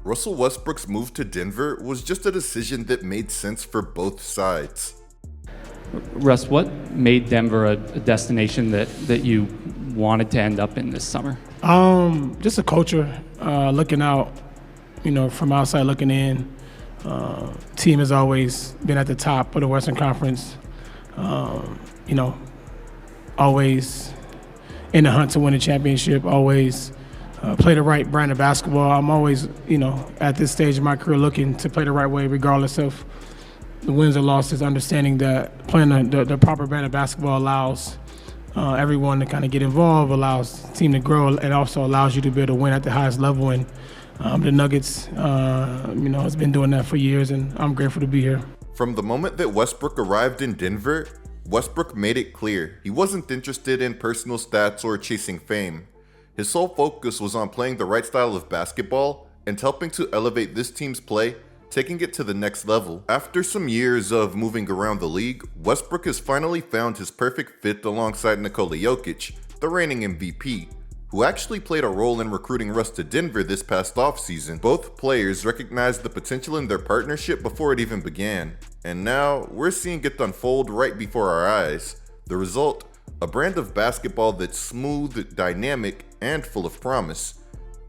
Russell Westbrook's move to Denver was just a decision that made sense for both sides. Russ, what made Denver a destination that you wanted to end up in this summer? Just a culture, looking out, from outside looking in. Team has always been at the top of the Western Conference. Always in the hunt to win a championship, always play the right brand of basketball. I'm always, at this stage of my career looking to play the right way regardless of the wins or losses, understanding that playing the proper brand of basketball allows everyone to kind of get involved, allows the team to grow, and also allows you to be able to win at the highest level. And the Nuggets, has been doing that for years, and I'm grateful to be here. From the moment that Westbrook arrived in Denver, Westbrook made it clear he wasn't interested in personal stats or chasing fame. His sole focus was on playing the right style of basketball and helping to elevate this team's play, taking it to the next level. After some years of moving around the league, Westbrook has finally found his perfect fit alongside Nikola Jokic, the reigning MVP, who actually played a role in recruiting Russ to Denver this past offseason. Both players recognized the potential in their partnership before it even began, and now we're seeing it unfold right before our eyes. The result, a brand of basketball that's smooth, dynamic, and full of promise.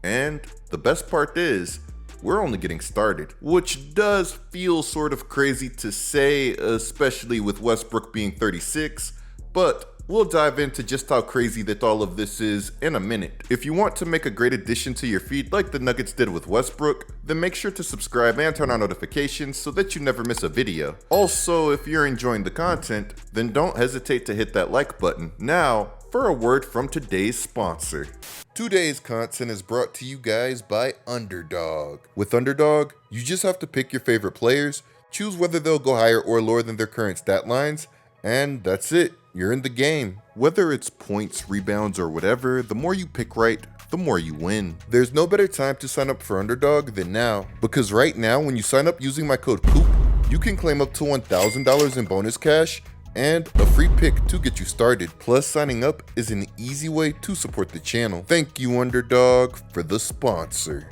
And the best part is, we're only getting started, which does feel sort of crazy to say, especially with Westbrook being 36, but we'll dive into just how crazy that all of this is in a minute. If you want to make a great addition to your feed like the Nuggets did with Westbrook, then make sure to subscribe and turn on notifications so that you never miss a video. Also, if you're enjoying the content, then don't hesitate to hit that like button. Now, for a word from today's sponsor. Today's content is brought to you guys by Underdog. With Underdog, you just have to pick your favorite players, choose whether they'll go higher or lower than their current stat lines, and that's it. You're in the game. Whether it's points, rebounds, or whatever, the more you pick right, the more you win. There's no better time to sign up for Underdog than now, because right now when you sign up using my code COOP, you can claim up to $1,000 in bonus cash and a free pick to get you started. Plus, signing up is an easy way to support the channel. Thank you, Underdog, for the sponsor.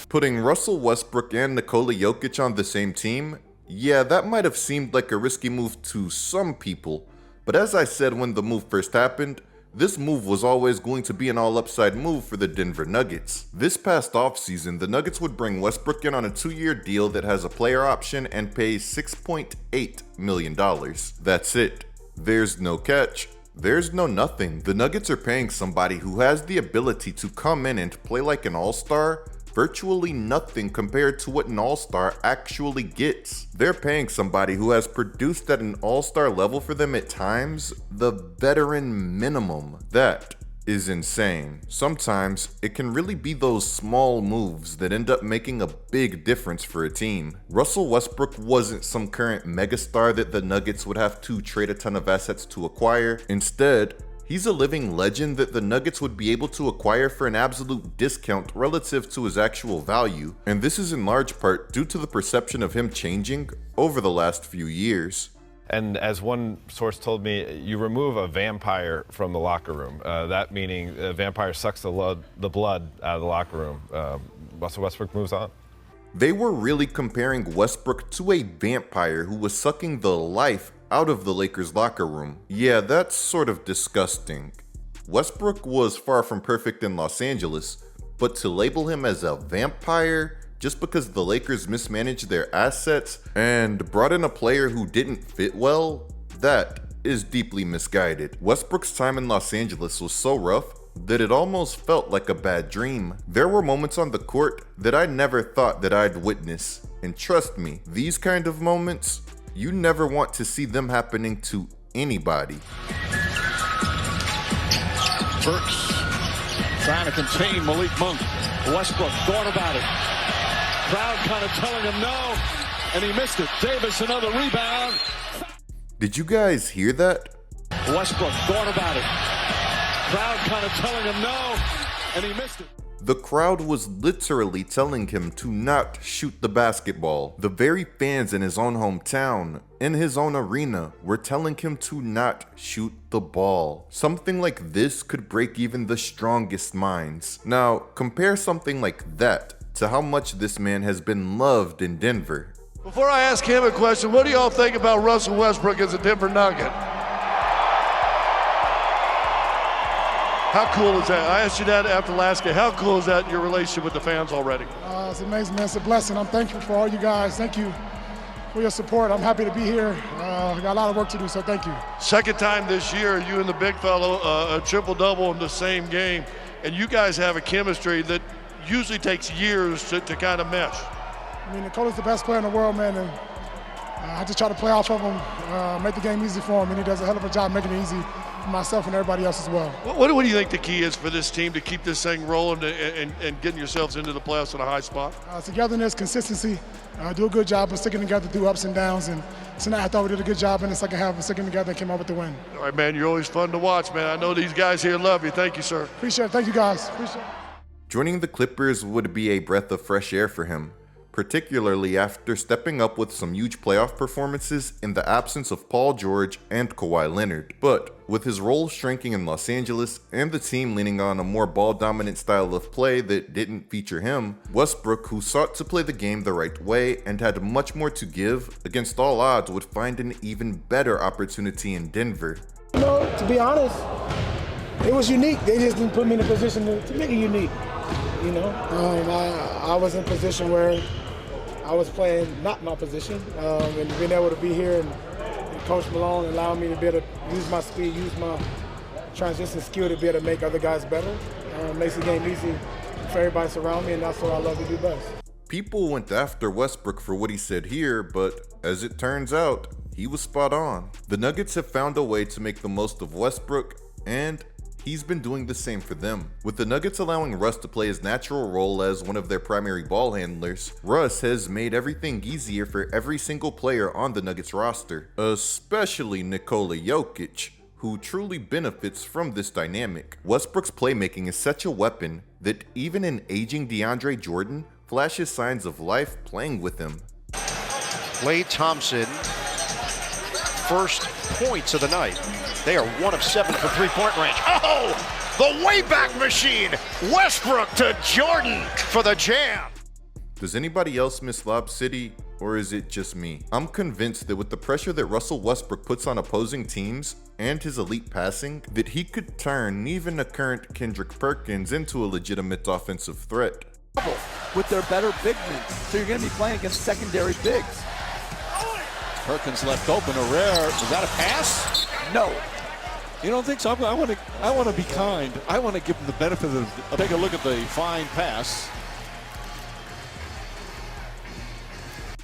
Putting Russell Westbrook and Nikola Jokic on the same team, yeah, that might have seemed like a risky move to some people, but as I said when the move first happened, this move was always going to be an all-upside move for the Denver Nuggets. This past offseason, the Nuggets would bring Westbrook in on a 2-year deal that has a player option and pays $6.8 million. That's it. There's no catch. There's no nothing. The Nuggets are paying somebody who has the ability to come in and play like an all-star virtually nothing compared to what an all-star actually gets. They're paying somebody who has produced at an all-star level for them at times, the veteran minimum. That is insane. Sometimes it can really be those small moves that end up making a big difference for a team. Russell Westbrook wasn't some current megastar that the Nuggets would have to trade a ton of assets to acquire. Instead, he's a living legend that the Nuggets would be able to acquire for an absolute discount relative to his actual value, and this is in large part due to the perception of him changing over the last few years. And as one source told me, you remove a vampire from the locker room. That meaning a vampire sucks the blood out of the locker room. Russell Westbrook moves on. They were really comparing Westbrook to a vampire who was sucking the life out of the Lakers locker room. Yeah, that's sort of disgusting. Westbrook was far from perfect in Los Angeles, but to label him as a vampire just because the Lakers mismanaged their assets and brought in a player who didn't fit well, that is deeply misguided. Westbrook's time in Los Angeles was so rough that it almost felt like a bad dream. There were moments on the court that I never thought that I'd witness, and trust me, these kind of moments, you never want to see them happening to anybody. Burks trying to contain Malik Monk. Westbrook thought about it. Crowd kind of telling him no, and he missed it. Davis, another rebound. Did you guys hear that? Westbrook thought about it. Crowd kind of telling him no, and he missed it. The crowd was literally telling him to not shoot the basketball. The very fans in his own hometown, in his own arena, were telling him to not shoot the ball. Something like this could break even the strongest minds. Now, compare something like that to how much this man has been loved in Denver. Before I ask him a question, what do y'all think about Russell Westbrook as a Denver Nugget? How cool is that? I asked you that after last game. How cool is that in your relationship with the fans already? It's amazing, man. It's a blessing. I'm thankful for all you guys. Thank you for your support. I'm happy to be here. Got a lot of work to do, so thank you. Second time this year, you and the big fellow, a triple-double in the same game, and you guys have a chemistry that usually takes years to kind of mesh. I mean, Nikola's the best player in the world, man, and I just try to play off of him, make the game easy for him, and he does a hell of a job making it easy for myself and everybody else as well. What do you think the key is for this team to keep this thing rolling and getting yourselves into the playoffs in a high spot? Togetherness, consistency, do a good job of sticking together through ups and downs, and tonight I thought we did a good job in the second half of sticking together and came out with the win. All right, man, you're always fun to watch, man. I know these guys here love you. Thank you, sir. Appreciate it. Thank you, guys. Appreciate it. Joining the Clippers would be a breath of fresh air for him, particularly after stepping up with some huge playoff performances in the absence of Paul George and Kawhi Leonard. But with his role shrinking in Los Angeles and the team leaning on a more ball-dominant style of play that didn't feature him, Westbrook, who sought to play the game the right way and had much more to give, against all odds would find an even better opportunity in Denver. You know, to be honest, it was unique. They just didn't put me in a position to make it unique. You know, I was in a position where I was playing not my position, and being able to be here and Coach Malone allowing me to be able to use my speed, use my transition skill to be able to make other guys better, makes the game easy for everybody surround me, and that's what I love to do best. People went after Westbrook for what he said here, but as it turns out, he was spot on. The Nuggets have found a way to make the most of Westbrook, and he's been doing the same for them. With the Nuggets allowing Russ to play his natural role as one of their primary ball handlers, Russ has made everything easier for every single player on the Nuggets roster, especially Nikola Jokic, who truly benefits from this dynamic. Westbrook's playmaking is such a weapon that even an aging DeAndre Jordan flashes signs of life playing with him. Klay Thompson, first points of the night. They are 1 of 7 from three-point range. Oh, the way-back machine. Westbrook to Jordan for the jam. Does anybody else miss Lob City, or is it just me? I'm convinced that with the pressure that Russell Westbrook puts on opposing teams and his elite passing, that he could turn even a current Kendrick Perkins into a legitimate offensive threat. With their better big men, so you're going to be playing against secondary bigs. Perkins left open. A rare. Is that a pass? No. You don't think so? I want to be kind. I want to give him the benefit of take a look at the fine pass.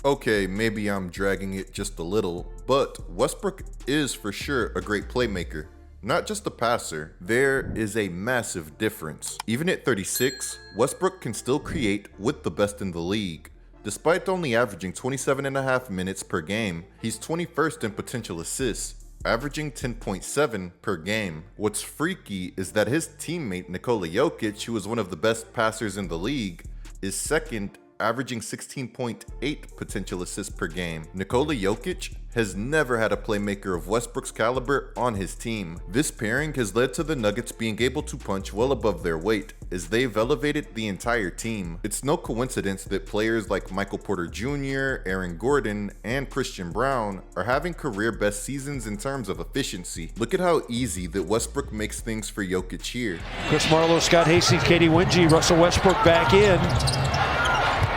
Okay, maybe I'm dragging it just a little, but Westbrook is for sure a great playmaker. Not just a passer, there is a massive difference. Even at 36, Westbrook can still create with the best in the league. Despite only averaging 27.5 minutes per game, he's 21st in potential assists, averaging 10.7 per game. What's freaky is that his teammate Nikola Jokic, who is one of the best passers in the league, is second, averaging 16.8 potential assists per game. Nikola Jokic has never had a playmaker of Westbrook's caliber on his team. This pairing has led to the Nuggets being able to punch well above their weight, as they've elevated the entire team. It's no coincidence that players like Michael Porter Jr., Aaron Gordon, and Christian Brown are having career best seasons in terms of efficiency. Look at how easy that Westbrook makes things for Jokic here. Chris Marlowe, Scott Hastings, Katie Wingy, Russell Westbrook back in.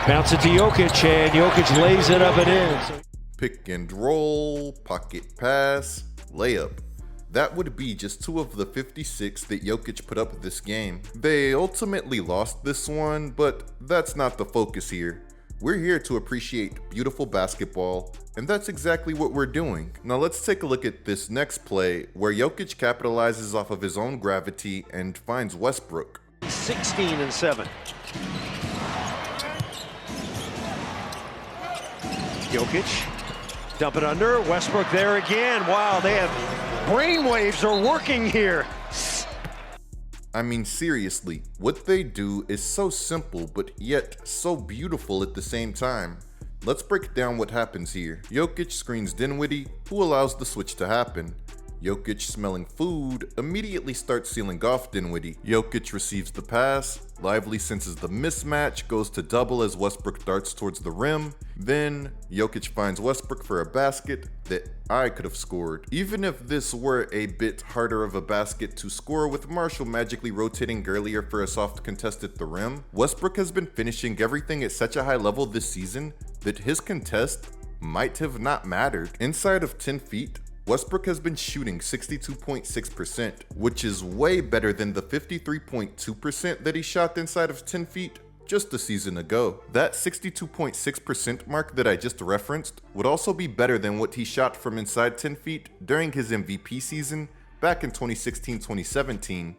Bounce it to Jokic, and Jokic lays it up and in. Pick and roll, pocket pass, layup. That would be just 2 of the 56 that Jokic put up this game. They ultimately lost this one, but that's not the focus here. We're here to appreciate beautiful basketball, and that's exactly what we're doing. Now let's take a look at this next play where Jokic capitalizes off of his own gravity and finds Westbrook. 16 and 7. Jokic, dump it under, Westbrook there again. Wow, they have brainwaves are working here. I mean, seriously, what they do is so simple but yet so beautiful at the same time. Let's break down what happens here. Jokic screens Dinwiddie, who allows the switch to happen. Jokic, smelling food, immediately starts sealing off Dinwiddie. Jokic receives the pass, Lively senses the mismatch, goes to double as Westbrook darts towards the rim. Then, Jokic finds Westbrook for a basket that I could have scored. Even if this were a bit harder of a basket to score, with Marshall magically rotating earlier for a soft contest at the rim, Westbrook has been finishing everything at such a high level this season that his contest might have not mattered. Inside of 10 feet, Westbrook has been shooting 62.6%, which is way better than the 53.2% that he shot inside of 10 feet just a season ago. That 62.6% mark that I just referenced would also be better than what he shot from inside 10 feet during his MVP season back in 2016-2017.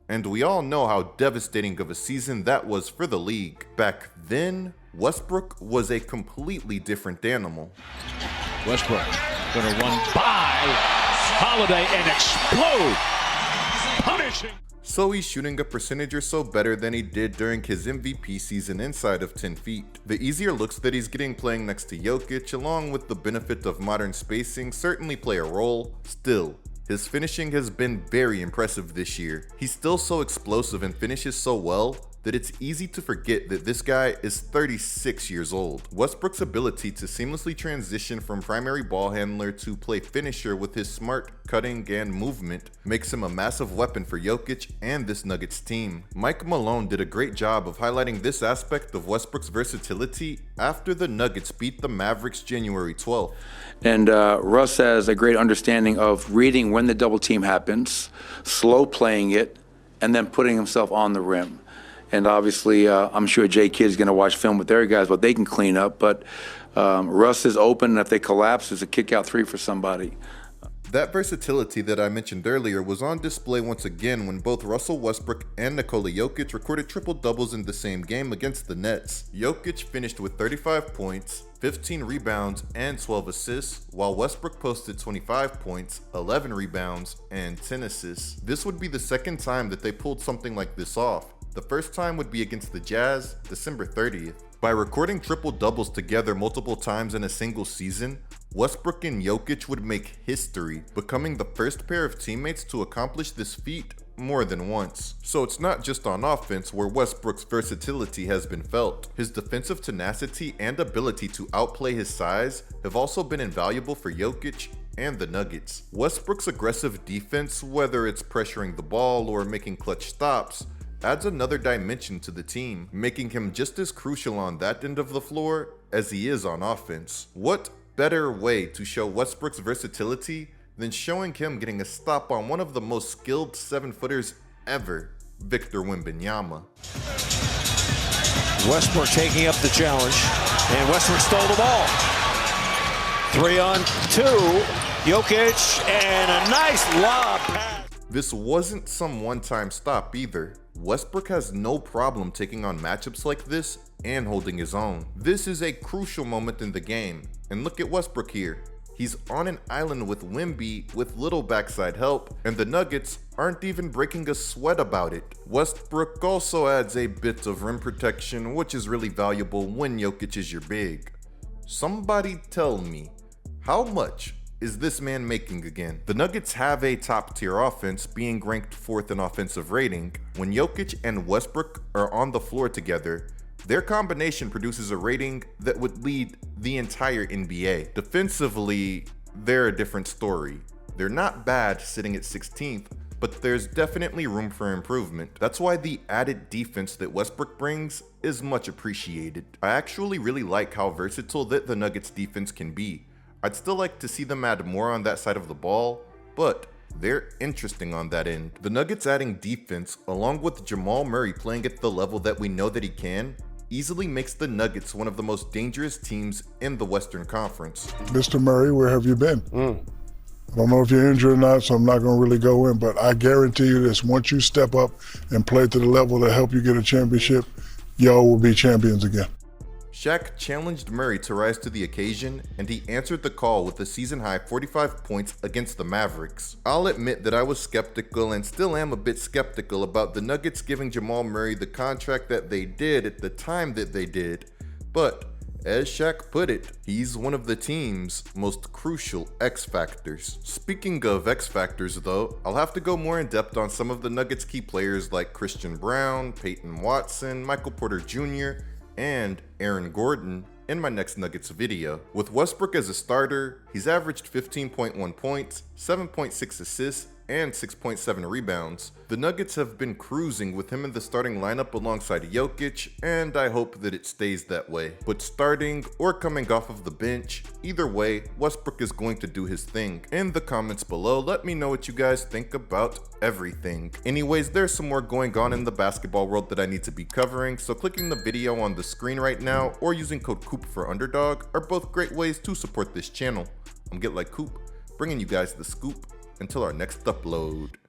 And we all know how devastating of a season that was for the league. Back then, Westbrook was a completely different animal. Westbrook gonna run by Holiday and explode. Punishing. So he's shooting a percentage or so better than he did during his MVP season inside of 10 feet. The easier looks that he's getting playing next to Jokic, along with the benefit of modern spacing, certainly play a role. Still, his finishing has been very impressive this year. He's still so explosive and finishes so well that it's easy to forget that this guy is 36 years old. Westbrook's ability to seamlessly transition from primary ball handler to play finisher with his smart cutting and movement makes him a massive weapon for Jokic and this Nuggets team. Mike Malone did a great job of highlighting this aspect of Westbrook's versatility after the Nuggets beat the Mavericks January 12th. And Russ has a great understanding of reading when the double team happens, slow playing it, and then putting himself on the rim. And obviously, I'm sure J Kidd's going to watch film with their guys, what they can clean up. But Russ is open, and if they collapse, it's a kick-out three for somebody. That versatility that I mentioned earlier was on display once again when both Russell Westbrook and Nikola Jokic recorded triple-doubles in the same game against the Nets. Jokic finished with 35 points, 15 rebounds, and 12 assists, while Westbrook posted 25 points, 11 rebounds, and 10 assists. This would be the second time that they pulled something like this off. The first time would be against the Jazz, December 30th. By recording triple-doubles together multiple times in a single season, Westbrook and Jokic would make history, becoming the first pair of teammates to accomplish this feat more than once. So it's not just on offense where Westbrook's versatility has been felt. His defensive tenacity and ability to outplay his size have also been invaluable for Jokic and the Nuggets. Westbrook's aggressive defense, whether it's pressuring the ball or making clutch stops, adds another dimension to the team, making him just as crucial on that end of the floor as he is on offense. What better way to show Westbrook's versatility than showing him getting a stop on one of the most skilled 7-footers ever, Victor Wembanyama. Westbrook taking up the challenge, and Westbrook stole the ball. 3-on-2, Jokic, and a nice lob pass. This wasn't some one-time stop either. Westbrook has no problem taking on matchups like this and holding his own. This is a crucial moment in the game, and look at Westbrook here. He's on an island with Wemby with little backside help, and the Nuggets aren't even breaking a sweat about it. Westbrook also adds a bit of rim protection, which is really valuable when Jokic is your big. Somebody tell me, how much is this man making again? The Nuggets have a top-tier offense, being ranked 4th in offensive rating. When Jokic and Westbrook are on the floor together, their combination produces a rating that would lead the entire NBA. Defensively, they're a different story. They're not bad sitting at 16th, but there's definitely room for improvement. That's why the added defense that Westbrook brings is much appreciated. I actually really like how versatile that the Nuggets defense can be. I'd still like to see them add more on that side of the ball, but they're interesting on that end. The Nuggets adding defense, along with Jamal Murray playing at the level that we know that he can, easily makes the Nuggets one of the most dangerous teams in the Western Conference. Mr. Murray, where have you been? I don't know if you're injured or not, so I'm not going to really go in, but I guarantee you this, once you step up and play to the level that help you get a championship, y'all will be champions again. Shaq challenged Murray to rise to the occasion, and he answered the call with a season-high 45 points against the Mavericks. I'll admit that I was skeptical and still am a bit skeptical about the Nuggets giving Jamal Murray the contract that they did at the time that they did, but as Shaq put it, he's one of the team's most crucial X factors. Speaking of X factors though, I'll have to go more in depth on some of the Nuggets key players like Christian Brown, Peyton Watson, Michael Porter Jr., and Aaron Gordon in my next Nuggets video. With Westbrook as a starter, he's averaged 15.1 points, 7.6 assists, and 6.7 rebounds. The Nuggets have been cruising with him in the starting lineup alongside Jokic, and I hope that it stays that way. But starting or coming off of the bench, either way, Westbrook is going to do his thing. In the comments below, let me know what you guys think about everything. Anyways, there's some more going on in the basketball world that I need to be covering, so clicking the video on the screen right now or using code COOP for Underdog are both great ways to support this channel. I'm GetLikeCoop, bringing you guys the scoop until our next upload.